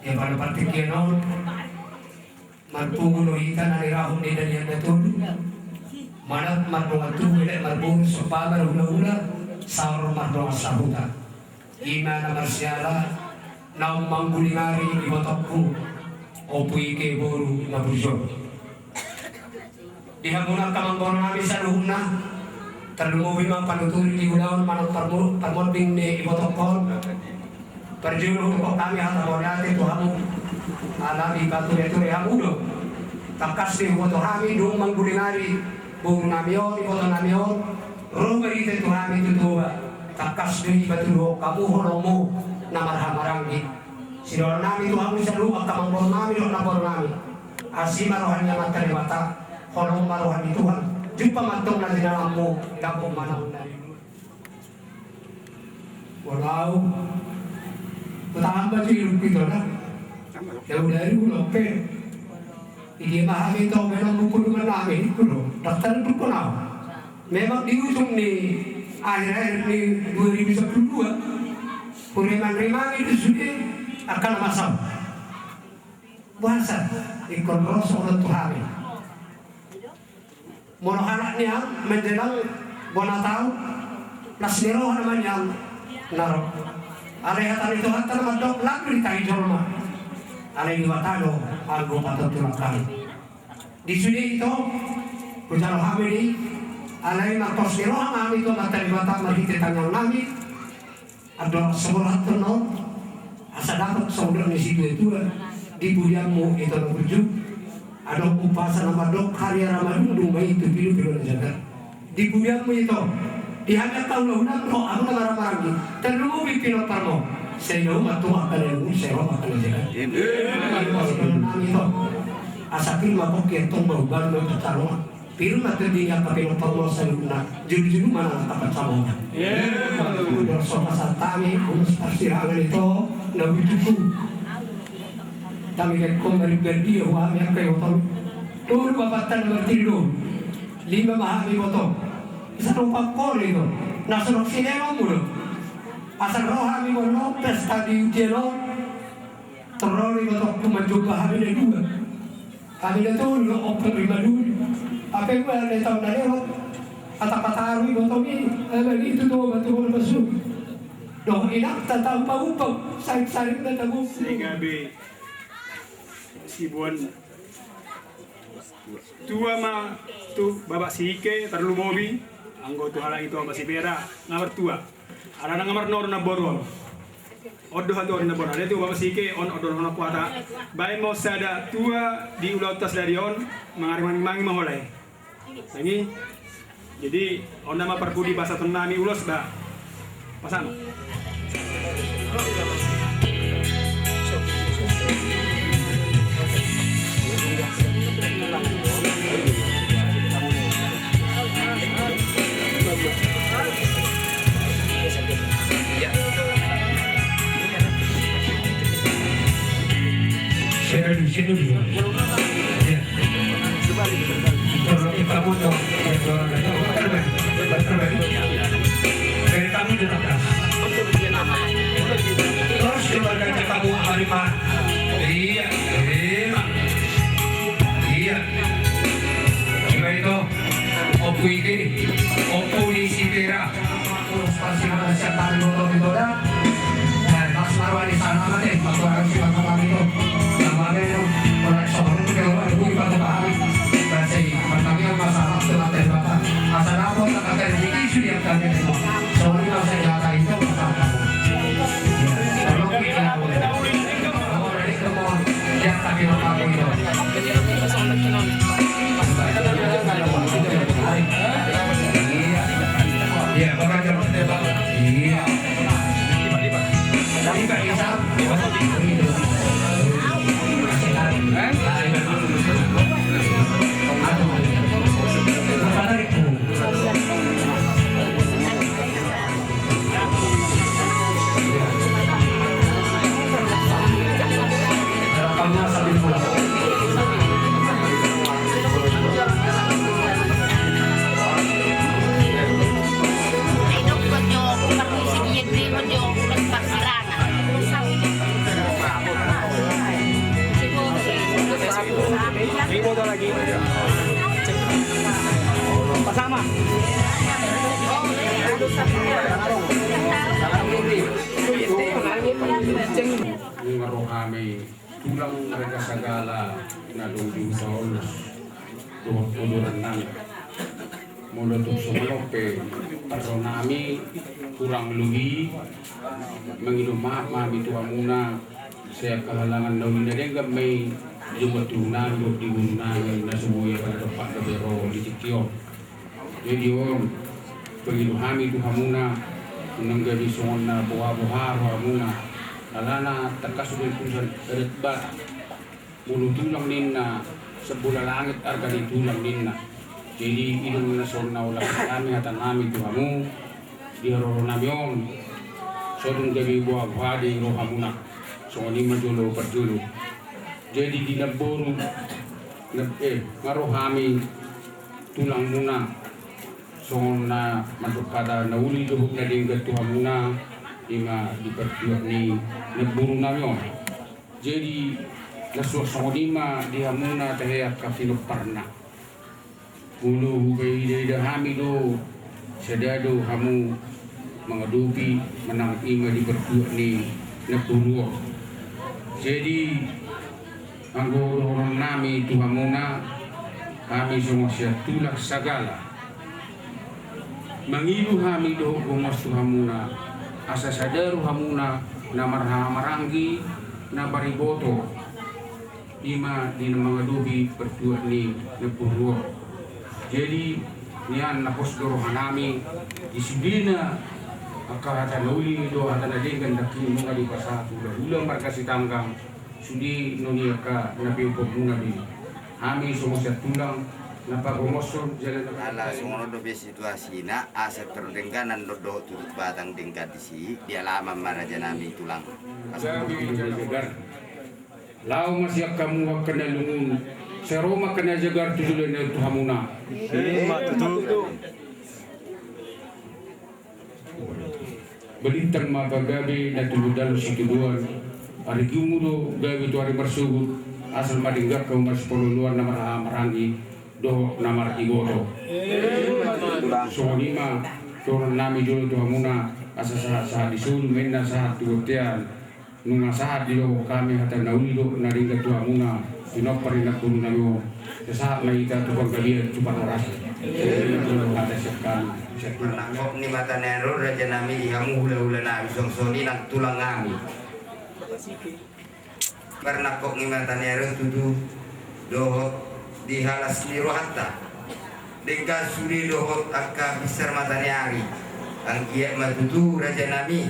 Ya pada partikin on marpungulo ikan alirahon ni dan yang betul manat marpungan tuwile marpung sopabar hula-hula saur marpungan sahuta imana marsyala naung manggulingari di botokku opui ke boru na burjo dihamunan kamangkon namin sa luhuna terlumubi mang panuturi di ulawan manat parmorbing ni ibotokon perjuru kok kami hatamorate tuhamu alami batu itu hamudo takas di boto kami dung manggulingari bung namion iboto namion rumeri itu kami tutua takas di batu kamu holomu namarhamarangi sidol nami tuhamu sa lupa kamangkon nami do napor nami asima rohani mata ni mata holong marohani Tuhan jumpa mantong na di dalammu dapong manang dari walau tambah sih gitu lah jauh dari ulope ini mahami tau memang buku dengan nami itu loh daftar itu kenal memang di ujung nih akhir-akhir nih 2012 kuriman-riman itu sudah akan masam puasa ikon rosok oleh Tuhan mono anaknya menjelang bonatau nasniro namanya naro alehatan itu hantar madok lalu ditahi jorma aleh diwatano algo patut tulakali di sini itu kujalo hamili aleh nakos niro kami itu materi mata mahitetan yang nami ada sekolah tenor asa dapat saudara di situ itu di budianmu itu berjuk ada upasan madok hari Ramadhan bayi itu pilu jaga di budianmu itu dihantar tahu lah no aku nak marah-marah terlalu bikin parmo saya matu akan yang saya akan jaga itu asapin mabok yang tombol baru bertarung pilu mati dia pakai parmo saya guna juru-juru mana dapat samanya udah sofa satami urus persirangan itu lebih cukup kami lekong dari berdi wah yang kayak otong tur babatan berti dulu 5 mahami otong isa rupa kol itu nasunok sinema mulu asal roh kami mono pesta di jelo terlalu otong kumanjuba kami na dua kami na tuh lo opong lima dulu apa yang ada tahun dari kata-kata otong ini itu tuh batu bola masuk doh inak tatang paupang sarik-sarik na tabu gabi Sibuan tua ma tu babak sike terlalu mobi anggo tu halang itu masih bera ngamar tua ada ngamar nor na borol odo hado na borol itu babak sike on odo na kuata bae mau sada tua di ulotas dari on mangarimang maholai lagi jadi on nama perpudi bahasa tenani ulos ba pasang share di sini juga ya kalau kamu tahu dari kamu di atas terus keluarga kamu harimah iya juga itu opu ini opu di Sibera terus pasti ada setan motor itu dah Mas Marwan di sana mati waktu orang si Bang itu namanya orang soal itu kalau ada bui pada paham berarti pertanyaan masalah telah terbatas asal apa tak ada rezeki sudah kami itu soalnya masa nyata itu masalah kalau kita kalau dari kemauan yang kami mau itu iya bakal jalan tebak iya tapi Pak Isa lagi. Pasama. Ngaruh kami tulang mereka segala nadung di Paulus uluran nang menutup semelope personami kurang lebih mengilu maaf mami tua muna saya kehalangan daun ini enggak may jumpa tunan di gunang na semuanya pada tempat kebero di Cikio jadi om pengilu kami tuha muna menanggapi songon na buah-buah muna alana terkasubin pusan eretba mulu tulang ninna sebulan langit arga di tulang ninna jadi idung na sonna ulang kami hatan kami tuhamu di roro namion sodung gabi buah-buah di rohamuna songon lima jolo perjolo jadi di naboru ngaruh kami tulang muna songon na masuk pada nauli lubuk na dinggat tuhamuna ima diperjuang ni neburu namion jadi nasuak songodima dihamuna tehya kafino parna bulu hukai ida hamido sedado hamu mengadupi menang ima diperjuang ni neburu jadi anggo orang nami tuhamuna kami semua siap tulak sagala mengilu hamido gomos tuhamuna asa sadaru hamuna na maranggi na bariboto ima di mga dubi berdua ni nepurwo jadi nian na posdoro hanami disibina akahata nauli do hata nadinggan daki mga di pasatu ulang markasi tanggang sudi noni aka napiupog muna di kami sumusya tulang napagomoson jalan ala sungono do be situasi na aset terdengkanan do turut batang dengkat di alaman maraja nami tulang jagar lau masih kamu kena lungun seroma kena jagar tujuan itu hamuna belintang mata gabi na tuludalo situ duan hari gumudo gabi tu hari bersugut asal madinggak kau mas poluluan nama marangi do namar igoto so lima turun nami jolo to hamuna asa saat disul menna saat tuotian nunga saat dilo kami hata naulido naringa to hamuna inopari na kuno namo saat na ita to paggabian cepat oras ada sekali pernah kok ni mata nero raja nami dihamu hula-hula na song-soni nang tulang kami pernah kok ni mata nero tudu dohot di halas ni rohata dengka suri dohot akka besar matani hari ang kiat matutu raja nami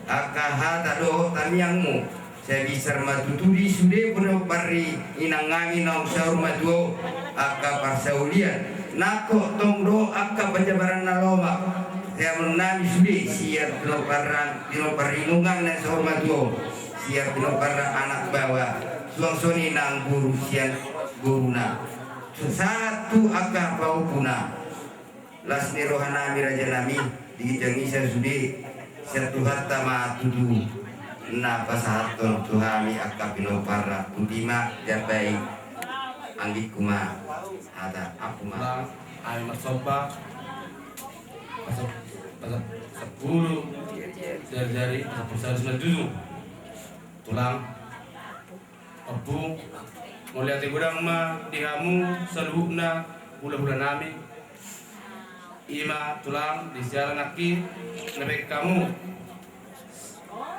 akka hata dohot tamiangmu saya besar matutu di sude penuh pari inang ngami nong saur matuo akka parsaulian nako tong do akka penjabaran naloma saya menami sude siar tino parinungan na saur matuo siar tino anak bawah suang-soni nang guru siar guruna satu akar bau puna las nirohana miraja nami dijangisa sudi satu hatta ma tudu na pasahaton tuhami akar pinopara udima jabai anggi kuma ada aku ma ay masoba pasap 10 jari pasal 97 tulang abu mulia ti gudang ma dihamu seluhna bulan-bulan nami ima tulang di jalan aki lebih kamu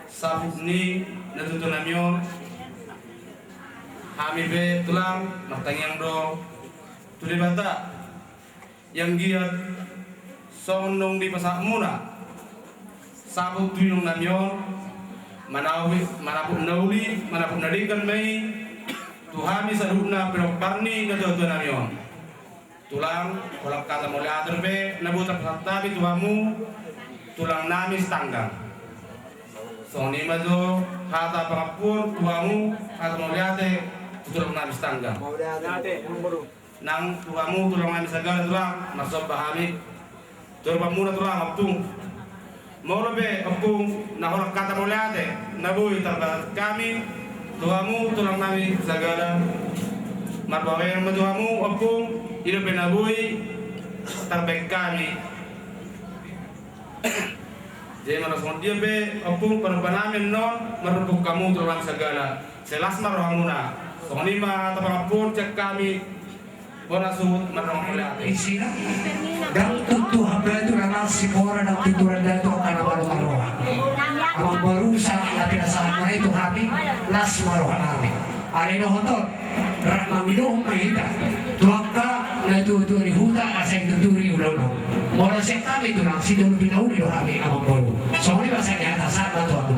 sabuk ni natutu namyo kami be tulang martangyang do tuli bata yang giat sonong di pasak muna sabuk tunong namyo manapun nauli manapun nadikan may Tuhami saduna pinokparni na dodo namyon tulang walang kata mo liater be nabutak sa tabi tuhamu tulang namis tanggang so ni do hata pangapur tuhamu hata mo liate tulang namis tanggang nang tuhamu tulang namis segala tulang masob bahami turba muna tulang aptung mau be aptung na walang kata mo liate nabuhi tarbat kami tuhamu tulang nami segala marbawa yang menjuamu opung hidup benabui terbaik kami. Jadi merespon dia be opung perbanamin non merubuk kamu tulang segala selas marhamuna songlima tapapun cek kami bona sumut marang melati Isina dan tentu habla itu ranal si pora dan tuturan dan itu akan maroha. Amang barusa lapis sana itu kami las maroha nami. Ari no hotor rahma minum mahita. Tuaka na itu di huta asing tuturi ulo. Mora sek kami itu nang sidul pinau di kami amang baru. Soalnya bahasa di atas sana tu aku.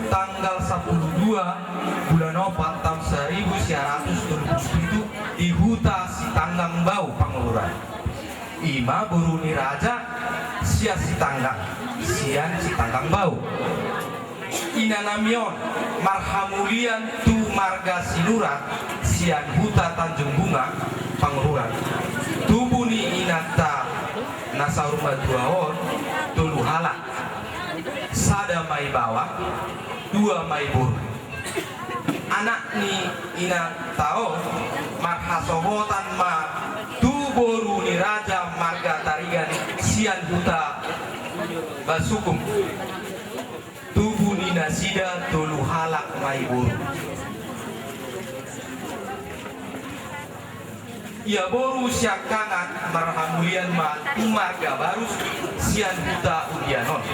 tanggal 12 bulan 4 tahun 1927 di Huta Sitanggang Bau Pangururan. Ima buruni raja sia Sitanggang sian Sitanggang Bau. Ina namion marhamulian tu marga silurat sian Huta Tanjung Bunga Pangururan. Tubuni inata nasaurma duaon tulu halak sada mai bawah 2 mai bur. Anak ni ina tao marhasobotan ma tu boru ni raja marga tarigan sian Huta basukum tubuh ni nasida tulu halak mai bur. Ia boru syakangan marhamulian ma tu marga barus sian Huta udianon.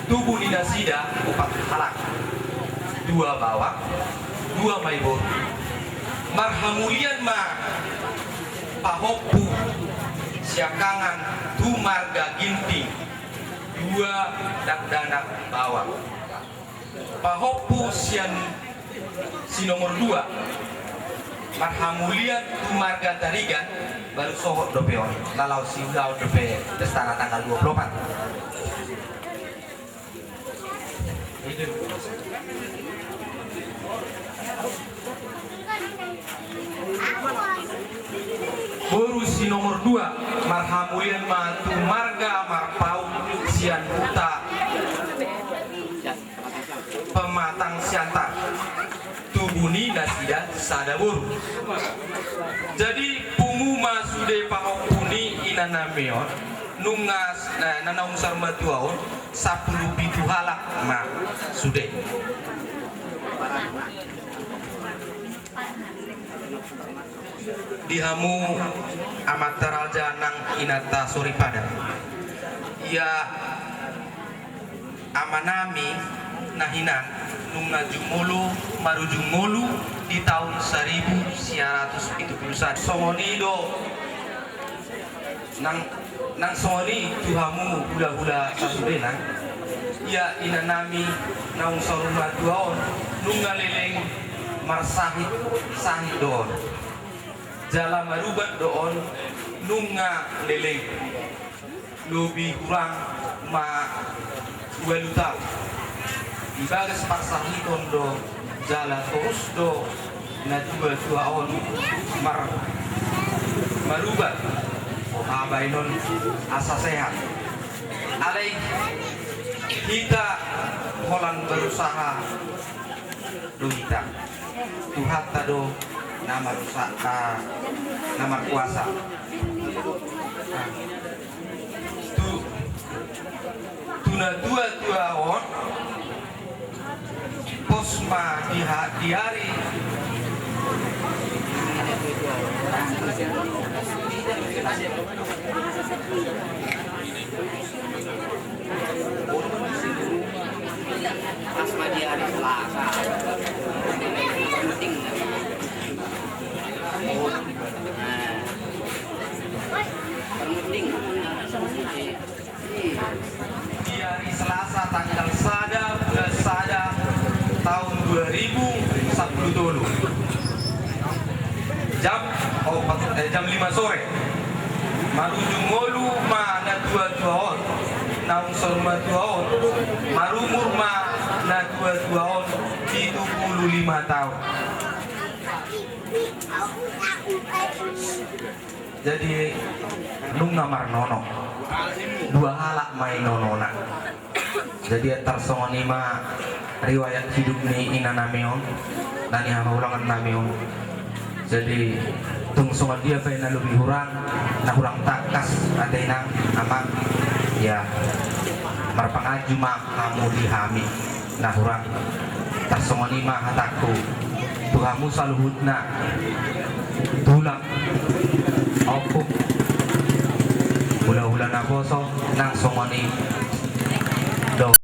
Tubuh ni nasida 4 halak 2 bawah 2 mai bor. Marhamulian ma pahoppu syakangan tu marga ginti 2 dakdanak bawah. Pahoppu sian si nomor 2 marhamulian tu marga tarigan baru sohot dopeon lalau si ulau dope destana tanggal 24. Boru si nomor 2 marhamulian mantu marga marpau sian Huta pematang siantar tubuni nasida sada boru. Jadi pumuma sude pahopuni inanameon nungas nanaung sarma tuaon 10 pitu halak ma sude. Dihamu amat raja nang inata soripada. Ia amanami nahinan nunga jumulu marujung mulu di tahun 1971. Songonido nang songoni tuhamu hula-hula sasudenan. Ia inanami naung soruma tuaon nunga leleng marsahid sahid doon. Jala marubat doon nunga leleng lebih kurang ma 2 tahun. Ibagas parsahidon do jala terus do na 2 tahun marubat abainon asa sehat. Alai kita holan berusaha do kita Tuhan tado nama usaha nama kuasa tuna 2 tahun posma di hari Asma di hari Selasa. Penting. Penting. Di hari Selasa tanggal sada bulan sada tahun 2010 dulu jam 5 sore marujung molu ma na 2 tahun naung sorma 2 tahun marumur ma na 2 tahun 75 tahun. Jadi nunga marnono 2 halak main nonona. Jadi tersongoni ma riwayat hidup ni ina nameon dan yang ulangan nameon. Jadi tungsongan dia pengen lebih hurang nah hurang takas ada nang ama ya marpangaju ma kamu dihami nah hurang tersongoni ma hataku tuhamu saluhutna tulang opuk hula-hula na poso nang songoni do